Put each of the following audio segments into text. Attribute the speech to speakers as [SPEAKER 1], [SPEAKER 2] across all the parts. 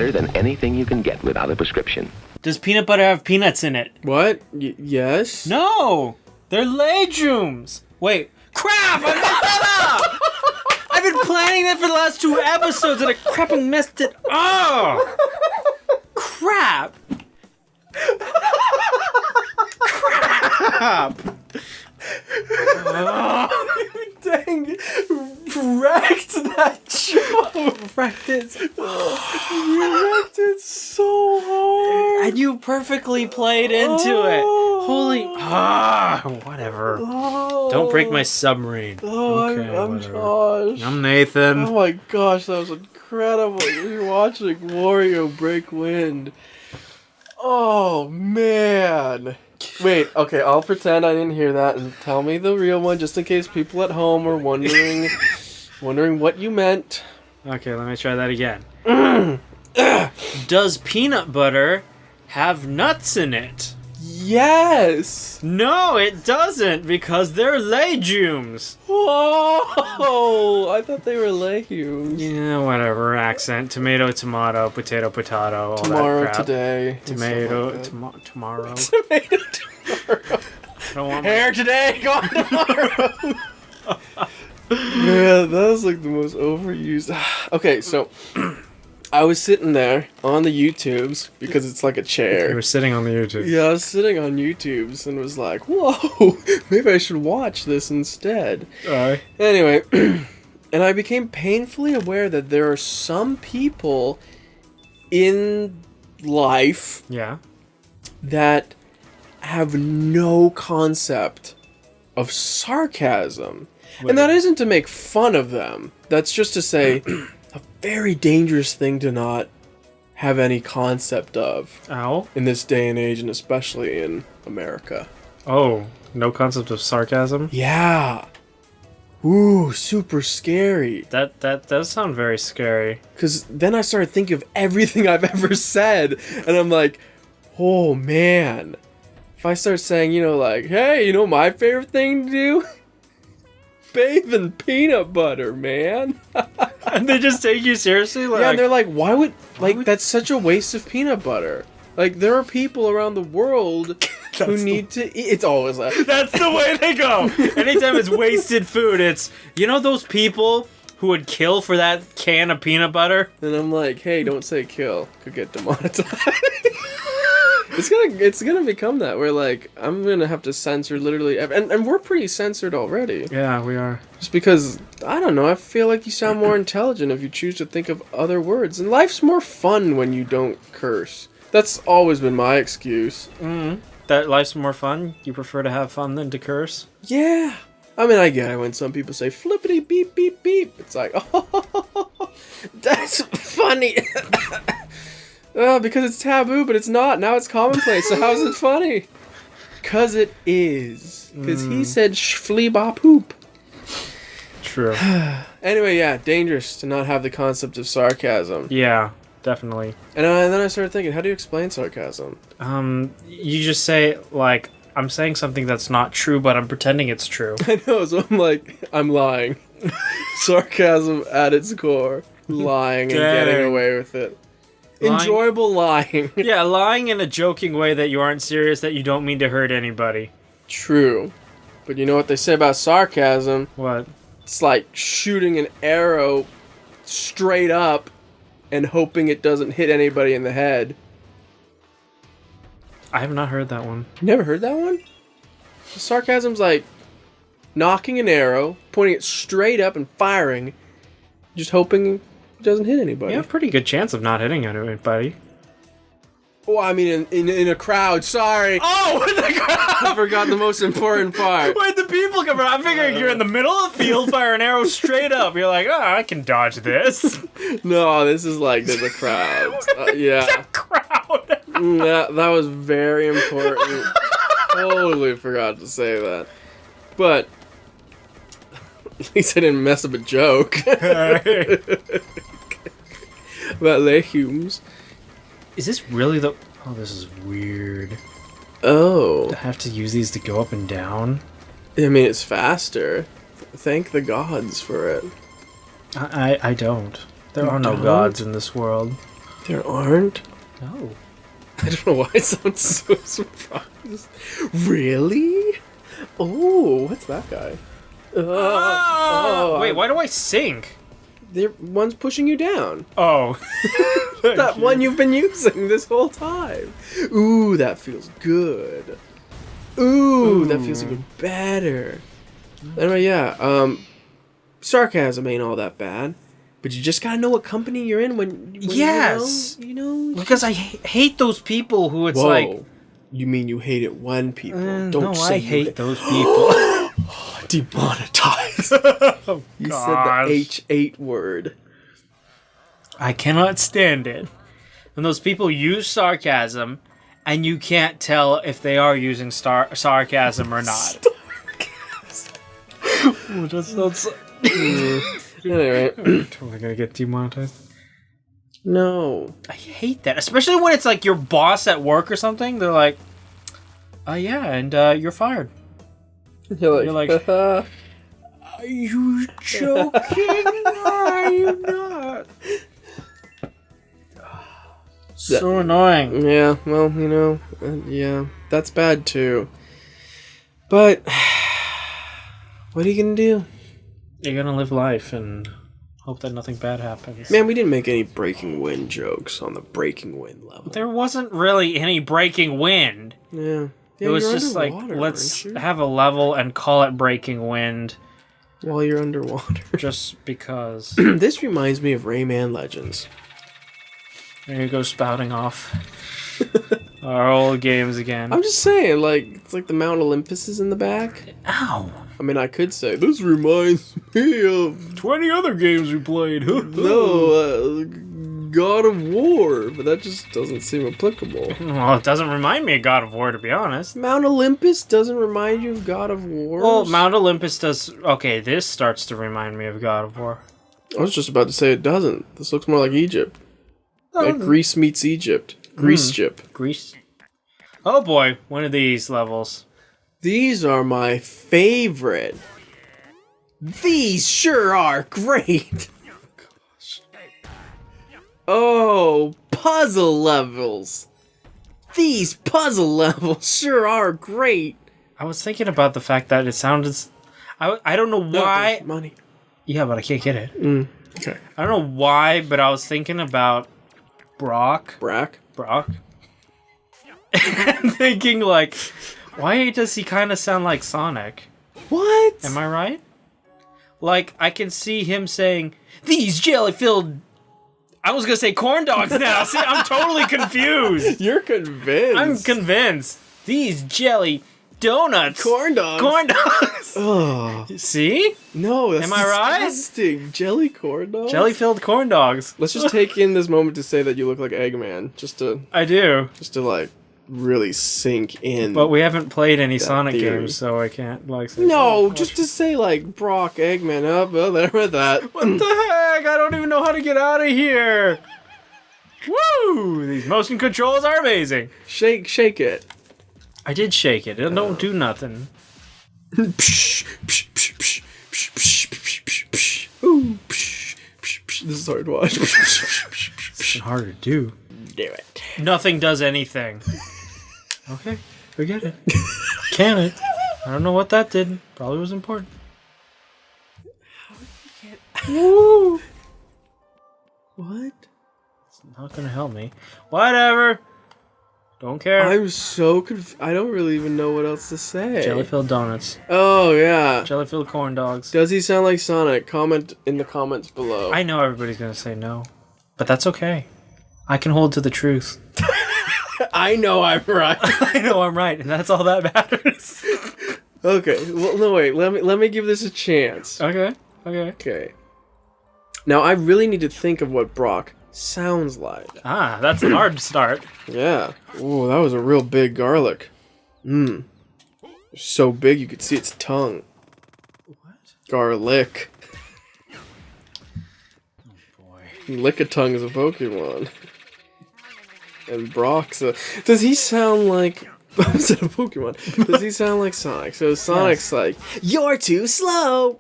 [SPEAKER 1] better than anything you can get without a prescription.
[SPEAKER 2] Does peanut butter have peanuts in it?
[SPEAKER 3] What? Yes?
[SPEAKER 2] No! They're legumes! Wait. Crap! I messed that up! I've been planning that for the last 2 episodes and I crapping messed it up! Crap! Crap!
[SPEAKER 3] Dang, wrecked that joke.
[SPEAKER 2] Wrecked it.
[SPEAKER 3] You wrecked it so hard.
[SPEAKER 2] And you perfectly played into it. Holy... whatever. Don't break my submarine.
[SPEAKER 3] I'm Josh.
[SPEAKER 2] I'm Nathan.
[SPEAKER 3] Oh my gosh, that was incredible. You're watching Wario break wind. Oh, man. Wait, okay, I'll pretend I didn't hear that and tell me the real one just in case people at home are wondering what you meant.
[SPEAKER 2] Okay, let me try that again. Does peanut butter have nuts in it?
[SPEAKER 3] Yes!
[SPEAKER 2] No, it doesn't, because they're legumes.
[SPEAKER 3] Whoa! I thought they were legumes.
[SPEAKER 2] Yeah, whatever. Accent. Tomato, tomato, potato, potato, all
[SPEAKER 3] Tomorrow,
[SPEAKER 2] that crap.
[SPEAKER 3] today.
[SPEAKER 2] Tomato,
[SPEAKER 3] Like
[SPEAKER 2] tomorrow.
[SPEAKER 3] Tomato, tomorrow.
[SPEAKER 2] I don't want
[SPEAKER 3] Hair today, gone tomorrow. Man, that was like the most overused. Okay, so I was sitting there on the YouTubes because it's like a chair.
[SPEAKER 2] You were sitting on the YouTube.
[SPEAKER 3] Yeah, I was sitting on YouTubes and was like, whoa, maybe I should watch this instead.
[SPEAKER 2] Alright.
[SPEAKER 3] Anyway, and I became painfully aware that there are some people in life
[SPEAKER 2] Yeah.
[SPEAKER 3] that have no concept of sarcasm. And that isn't to make fun of them. That's just to say a very dangerous thing to not have any concept of
[SPEAKER 2] Ow.
[SPEAKER 3] in this day and age, and especially in America.
[SPEAKER 2] Oh, no concept of sarcasm?
[SPEAKER 3] Yeah. Ooh, super scary.
[SPEAKER 2] That does sound very scary.
[SPEAKER 3] Because then I started thinking of everything I've ever said, and I'm like, oh man. If I start saying, like, hey, my favorite thing to do? Bathe in peanut butter, man.
[SPEAKER 2] And they just take you seriously? Like,
[SPEAKER 3] Yeah, and they're like, why would that's such a waste of peanut butter. Like, there are people around the world who need to eat. It's always like...
[SPEAKER 2] That's the way they go. Anytime it's wasted food, it's... those people who would kill for that can of peanut butter?
[SPEAKER 3] And I'm like, hey, don't say kill. Could get demonetized. It's gonna become that, where, like, I'm gonna have to censor literally... And we're pretty censored already.
[SPEAKER 2] Yeah, we are.
[SPEAKER 3] Just because, I don't know, I feel like you sound more intelligent if you choose to think of other words. And life's more fun when you don't curse. That's always been my excuse.
[SPEAKER 2] That life's more fun? You prefer to have fun than to curse?
[SPEAKER 3] Yeah. I mean, I get it when some people say flippity beep beep beep. It's like, oh, that's funny. Because it's taboo, but it's not. Now it's commonplace, so how's it funny? Because it is. Because he said flea bop poop.
[SPEAKER 2] True.
[SPEAKER 3] Anyway, yeah, dangerous to not have the concept of sarcasm.
[SPEAKER 2] Yeah, definitely.
[SPEAKER 3] And then I started thinking, how do you explain sarcasm?
[SPEAKER 2] You just say, like, I'm saying something that's not true, but I'm pretending it's true.
[SPEAKER 3] I know, so I'm like, I'm lying. Sarcasm at its core. Lying and getting away with it. Lying. Enjoyable lying.
[SPEAKER 2] Yeah, lying in a joking way that you aren't serious, that you don't mean to hurt anybody.
[SPEAKER 3] True. But you know what they say about sarcasm?
[SPEAKER 2] What?
[SPEAKER 3] It's like shooting an arrow straight up and hoping it doesn't hit anybody in the head.
[SPEAKER 2] I have not heard that one.
[SPEAKER 3] You never heard that one? Sarcasm's like knocking an arrow, pointing it straight up and firing, just hoping it doesn't hit anybody.
[SPEAKER 2] You have a pretty good chance of not hitting anybody.
[SPEAKER 3] Oh, I mean, in a crowd, sorry.
[SPEAKER 2] Oh, in the crowd!
[SPEAKER 3] I forgot the most important part.
[SPEAKER 2] Where'd the people come from? I'm figuring you're in the middle of the field, fire an arrow straight up. You're like, I can dodge this.
[SPEAKER 3] No, this is like there's a crowd. Yeah.
[SPEAKER 2] The crowd!
[SPEAKER 3] Yeah, that was very important. Totally forgot to say that. But at least I didn't mess up a joke. About legumes.
[SPEAKER 2] Is this really the... Oh, this is weird.
[SPEAKER 3] Oh.
[SPEAKER 2] I have to use these to go up and down?
[SPEAKER 3] I mean, it's faster. Thank the gods for it.
[SPEAKER 2] I don't. There are no
[SPEAKER 3] don't?
[SPEAKER 2] gods in this world.
[SPEAKER 3] There aren't?
[SPEAKER 2] No.
[SPEAKER 3] I don't know why I sound so surprised. Really? Oh, what's that guy?
[SPEAKER 2] Wait, why do I sink?
[SPEAKER 3] One's pushing you down.
[SPEAKER 2] Oh.
[SPEAKER 3] That one you've been using this whole time. Ooh, that feels good. Ooh, that feels even better. Anyway, yeah, Sarcasm ain't all that bad. But you just gotta know what company you're in when
[SPEAKER 2] yes.
[SPEAKER 3] You know?
[SPEAKER 2] Because I hate those people who it's like...
[SPEAKER 3] You mean you hate it when people? Don't
[SPEAKER 2] no,
[SPEAKER 3] say
[SPEAKER 2] I hate those people.
[SPEAKER 3] Demonetized. You said the H8 word.
[SPEAKER 2] I cannot stand it. When those people use sarcasm, and you can't tell if they are using sarcasm or not.
[SPEAKER 3] Oh, that sounds... Anyway.
[SPEAKER 2] Totally gonna get demonetized.
[SPEAKER 3] No.
[SPEAKER 2] I hate that. Especially when it's like your boss at work or something. They're like, yeah, and you're fired.
[SPEAKER 3] You're like
[SPEAKER 2] are you joking? Are you not? So annoying.
[SPEAKER 3] Yeah, well, you know, yeah, that's bad too. But, what are you gonna do?
[SPEAKER 2] You're gonna live life and hope that nothing bad happens.
[SPEAKER 3] Man, we didn't make any breaking wind jokes on the breaking wind level.
[SPEAKER 2] There wasn't really any breaking wind.
[SPEAKER 3] Yeah.
[SPEAKER 2] It was just like, let's have a level and call it breaking wind.
[SPEAKER 3] While you're underwater.
[SPEAKER 2] Just because.
[SPEAKER 3] This reminds me of Rayman Legends.
[SPEAKER 2] There you go, spouting off our old games again.
[SPEAKER 3] I'm just saying, like, it's like the Mount Olympus is in the back.
[SPEAKER 2] Ow.
[SPEAKER 3] I mean, I could say, this reminds me of
[SPEAKER 2] 20 other games we played.
[SPEAKER 3] God of War, but that just doesn't seem applicable.
[SPEAKER 2] Well, it doesn't remind me of God of War, to be honest.
[SPEAKER 3] Mount Olympus doesn't remind you of God of War?
[SPEAKER 2] Well, Mount Olympus does... Okay, this starts to remind me of God of War.
[SPEAKER 3] I was just about to say it doesn't. This looks more like Egypt. Like Greece meets Egypt. Greece-ship.
[SPEAKER 2] Greece. Oh boy, one of these levels.
[SPEAKER 3] These are my favorite. These sure are great. Oh, puzzle levels. These puzzle levels sure are great.
[SPEAKER 2] I was thinking about the fact that it sounded... I don't know why...
[SPEAKER 3] No, money.
[SPEAKER 2] Yeah, but I can't get it.
[SPEAKER 3] Okay.
[SPEAKER 2] I don't know why, but I was thinking about Brock. And thinking, like, why does he kind of sound like Sonic?
[SPEAKER 3] What?
[SPEAKER 2] Am I right? Like, I can see him saying, these jelly-filled... I was gonna say corn dogs now. See, I'm totally confused.
[SPEAKER 3] You're convinced.
[SPEAKER 2] I'm convinced. These jelly donuts.
[SPEAKER 3] Corn dogs.
[SPEAKER 2] Corn dogs.
[SPEAKER 3] Oh.
[SPEAKER 2] See?
[SPEAKER 3] No, that's
[SPEAKER 2] Am I right?
[SPEAKER 3] disgusting. Jelly corn dogs?
[SPEAKER 2] Jelly-filled corn dogs.
[SPEAKER 3] Let's just take in this moment to say that you look like Eggman. Just to, like, really sink in.
[SPEAKER 2] But we haven't played any Sonic
[SPEAKER 3] theory.
[SPEAKER 2] games, so I can't, like, say
[SPEAKER 3] no, just to say, like, Brock, Eggman, up, oh, there with that.
[SPEAKER 2] What the heck? I don't even know how to get out of here. Woo! These motion controls are amazing.
[SPEAKER 3] Shake it.
[SPEAKER 2] I did shake it. It don't do nothing.
[SPEAKER 3] This is hard to watch.
[SPEAKER 2] It's hard to do.
[SPEAKER 3] Do it.
[SPEAKER 2] Nothing does anything. Okay, forget it. Can it? I don't know what that did. Probably was important.
[SPEAKER 3] How did you get... Woo! What?
[SPEAKER 2] It's not gonna help me. Whatever. Don't care.
[SPEAKER 3] I'm so confused. I don't really even know what else to say.
[SPEAKER 2] Jelly-filled donuts.
[SPEAKER 3] Oh, yeah.
[SPEAKER 2] Jelly-filled corn dogs.
[SPEAKER 3] Does he sound like Sonic? Comment in the comments below.
[SPEAKER 2] I know everybody's gonna say no. But that's okay. I can hold to the truth.
[SPEAKER 3] I know I'm right.
[SPEAKER 2] I know I'm right, and that's all that matters.
[SPEAKER 3] Okay, well, no, wait. Let me give this a chance.
[SPEAKER 2] Okay.
[SPEAKER 3] Now, I really need to think of what Brock sounds like.
[SPEAKER 2] Ah, that's a hard start.
[SPEAKER 3] Yeah. Oh, that was a real big garlic. So big you could see its tongue.
[SPEAKER 2] What?
[SPEAKER 3] Garlic.
[SPEAKER 2] Oh boy.
[SPEAKER 3] Lickitung is a Pokemon. And Brock's a... Does he sound like... I said a Pokemon. Does he sound like Sonic? So Sonic's like, you're too slow!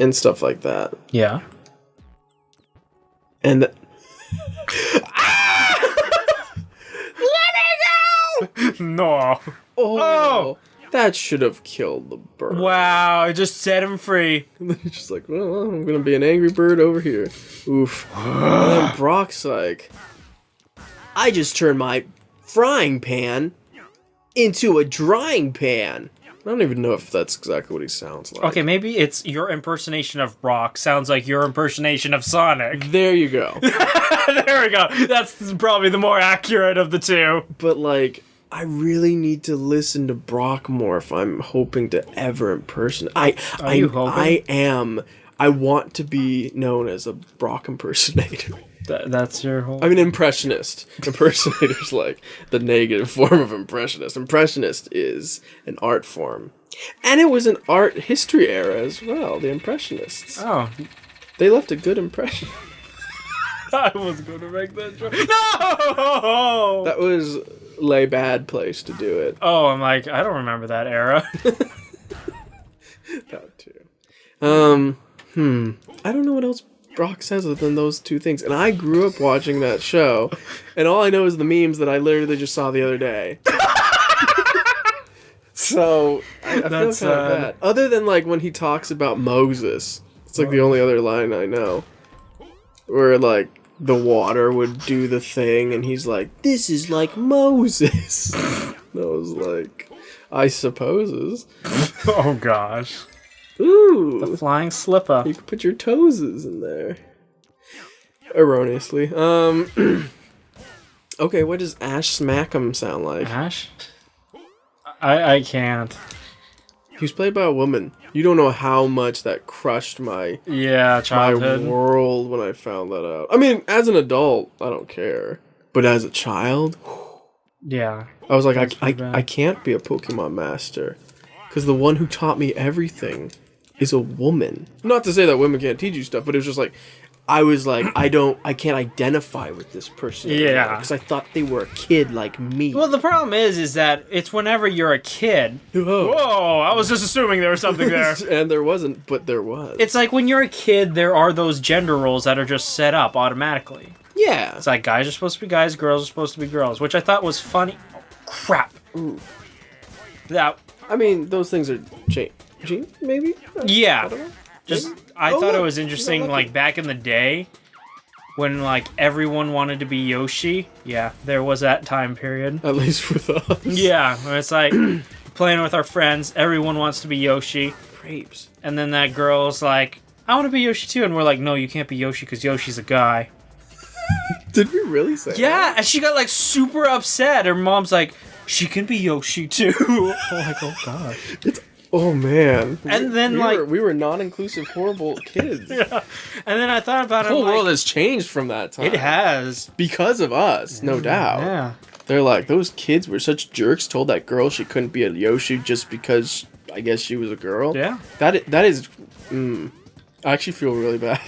[SPEAKER 3] And stuff like that.
[SPEAKER 2] Yeah.
[SPEAKER 3] And
[SPEAKER 2] No.
[SPEAKER 3] Oh, that should have killed the bird.
[SPEAKER 2] Wow, I just set him free.
[SPEAKER 3] And then he's just like, well, I'm gonna be an angry bird over here. Oof. And then Brock's like, I just turned my frying pan into a drying pan. I don't even know if that's exactly what he sounds like.
[SPEAKER 2] Okay, maybe it's your impersonation of Brock sounds like your impersonation of Sonic.
[SPEAKER 3] There you go.
[SPEAKER 2] There we go. That's probably the more accurate of the two.
[SPEAKER 3] But, like, I really need to listen to Brock more if I'm hoping to ever impersonate.
[SPEAKER 2] Are you hoping?
[SPEAKER 3] I am. I want to be known as a Brock impersonator.
[SPEAKER 2] That's your whole...
[SPEAKER 3] I mean, impressionist. Impersonator's like the negative form of impressionist. Impressionist is an art form. And it was an art history era as well, the Impressionists.
[SPEAKER 2] Oh.
[SPEAKER 3] They left a good impression.
[SPEAKER 2] I was going to make that joke. No!
[SPEAKER 3] That was lay bad place to do it.
[SPEAKER 2] Oh, I'm like, I don't remember that era.
[SPEAKER 3] That too. I don't know what else Brock says other than those two things. And I grew up watching that show, and all I know is the memes that I literally just saw the other day. So, I feel kind of bad. Other than, like, when he talks about Moses. It's, like, the only other line I know. Where, like, the water would do the thing, and he's like, this is like Moses. I was like, I supposes.
[SPEAKER 2] Oh, gosh.
[SPEAKER 3] Ooh.
[SPEAKER 2] The flying slipper.
[SPEAKER 3] You could put your toeses in there. Erroneously. Okay, what does Ash Smack'em sound like?
[SPEAKER 2] Ash? I can't.
[SPEAKER 3] He was played by a woman. You don't know how much that crushed my
[SPEAKER 2] childhood.
[SPEAKER 3] my world when I found that out. I mean, as an adult, I don't care. But as a child,
[SPEAKER 2] yeah.
[SPEAKER 3] I was like, I can't be a Pokemon master. Because the one who taught me everything is a woman. Not to say that women can't teach you stuff, but it was just like, I was like, I can't identify with this person.
[SPEAKER 2] Yeah.
[SPEAKER 3] Because I thought they were a kid like me.
[SPEAKER 2] Well, the problem is that it's whenever you're a kid.
[SPEAKER 3] Whoa.
[SPEAKER 2] Whoa, I was just assuming there was something there.
[SPEAKER 3] And there wasn't, but there was.
[SPEAKER 2] It's like when you're a kid, there are those gender roles that are just set up automatically.
[SPEAKER 3] Yeah.
[SPEAKER 2] It's like guys are supposed to be guys, girls are supposed to be girls, which I thought was funny. Oh, crap.
[SPEAKER 3] Ooh.
[SPEAKER 2] That.
[SPEAKER 3] I mean, those things are changing, maybe?
[SPEAKER 2] Yeah.
[SPEAKER 3] I don't know.
[SPEAKER 2] I thought it
[SPEAKER 3] look.
[SPEAKER 2] was interesting, like, back in the day, when, like, everyone wanted to be Yoshi. Yeah, there was that time period.
[SPEAKER 3] At least with us.
[SPEAKER 2] Yeah, where it's like, playing with our friends, everyone wants to be Yoshi.
[SPEAKER 3] Grapes.
[SPEAKER 2] And then that girl's like, I want to be Yoshi too. And we're like, no, you can't be Yoshi because Yoshi's a guy.
[SPEAKER 3] Did we really say
[SPEAKER 2] Yeah,
[SPEAKER 3] that?
[SPEAKER 2] and she got, like, super upset. Her mom's like, she can be Yoshi too. I'm like, oh, gosh.
[SPEAKER 3] Oh, man.
[SPEAKER 2] And then,
[SPEAKER 3] we were non-inclusive, horrible kids.
[SPEAKER 2] Yeah. And then I thought about it.
[SPEAKER 3] The whole
[SPEAKER 2] like,
[SPEAKER 3] world has changed from that time.
[SPEAKER 2] It has.
[SPEAKER 3] Because of us, no doubt.
[SPEAKER 2] Yeah.
[SPEAKER 3] They're like, those kids were such jerks, told that girl she couldn't be a Yoshi just because, I guess, she was a girl.
[SPEAKER 2] Yeah.
[SPEAKER 3] That is... I actually feel really bad.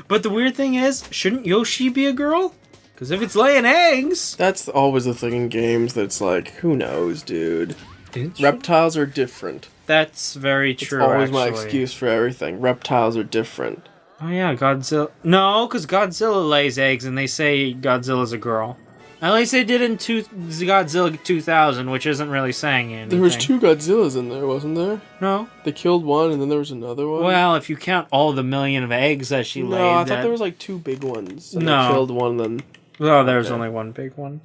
[SPEAKER 2] But the weird thing is, shouldn't Yoshi be a girl? Because if it's laying eggs...
[SPEAKER 3] That's always the thing in games that's like, who knows, dude.
[SPEAKER 2] It's
[SPEAKER 3] Reptiles are different.
[SPEAKER 2] That's very true,
[SPEAKER 3] It's always my
[SPEAKER 2] actually.
[SPEAKER 3] excuse for everything. Reptiles are different.
[SPEAKER 2] Oh yeah, Godzilla... No, because Godzilla lays eggs and they say Godzilla's a girl. At least they did in Godzilla 2000, which isn't really saying anything.
[SPEAKER 3] There was 2 Godzillas in there, wasn't there?
[SPEAKER 2] No.
[SPEAKER 3] They killed one and then there was another one?
[SPEAKER 2] Well, if you count all the million of eggs that she laid...
[SPEAKER 3] No, I thought there was like 2 big ones. And
[SPEAKER 2] No.
[SPEAKER 3] They killed one then...
[SPEAKER 2] Oh, there was only one big one.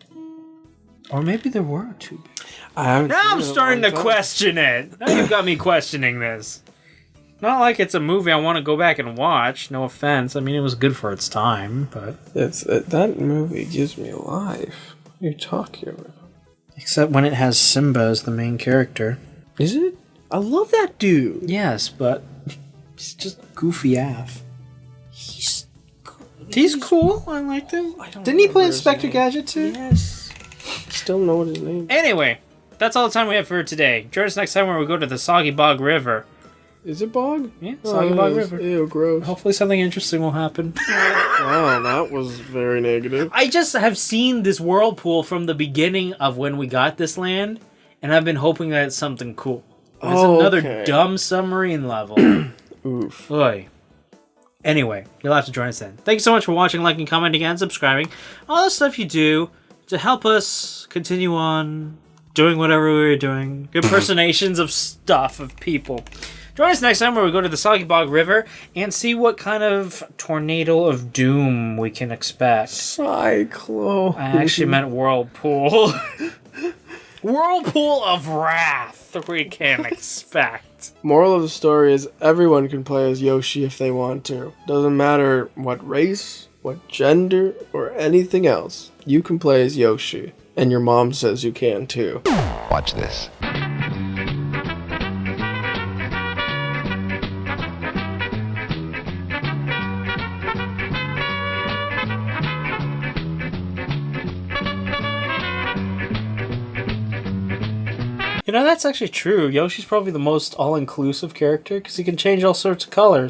[SPEAKER 2] Or maybe there were 2 big ones. Now I'm starting to question it. Now you've got me questioning this. Not like it's a movie I want to go back and watch. No offense. I mean, it was good for its time, but...
[SPEAKER 3] That movie gives me life. What are you talking about?
[SPEAKER 2] Except when it has Simba as the main character.
[SPEAKER 3] Is it? I love that dude.
[SPEAKER 2] Yes, but he's just goofy AF. He's cool. I liked him. Didn't he play Inspector Gadget too?
[SPEAKER 3] Yes. Still know what his name is.
[SPEAKER 2] Anyway, that's all the time we have for today. Join us next time where we go to the Soggy Bog River.
[SPEAKER 3] Is it Bog?
[SPEAKER 2] Yeah, Soggy Bog River.
[SPEAKER 3] Ew, gross.
[SPEAKER 2] Hopefully something interesting will happen.
[SPEAKER 3] Wow, that was very negative.
[SPEAKER 2] I just have seen this whirlpool from the beginning of when we got this land, and I've been hoping that it's something cool. But it's another dumb submarine level.
[SPEAKER 3] Oof.
[SPEAKER 2] Oy. Anyway, you'll have to join us then. Thank you so much for watching, liking, commenting, and subscribing. All the stuff you do to help us continue on doing whatever we're doing. Impersonations of stuff, of people. Join us next time where we go to the Soggy Bog River and see what kind of tornado of doom we can expect.
[SPEAKER 3] Cyclone.
[SPEAKER 2] I actually meant whirlpool. Whirlpool of wrath we can expect.
[SPEAKER 3] Moral of the story is everyone can play as Yoshi if they want to. Doesn't matter what race, what gender, or anything else. You can play as Yoshi. And your mom says you can too.
[SPEAKER 1] Watch this.
[SPEAKER 2] You know, that's actually true. Yoshi's probably the most all-inclusive character because he can change all sorts of colors.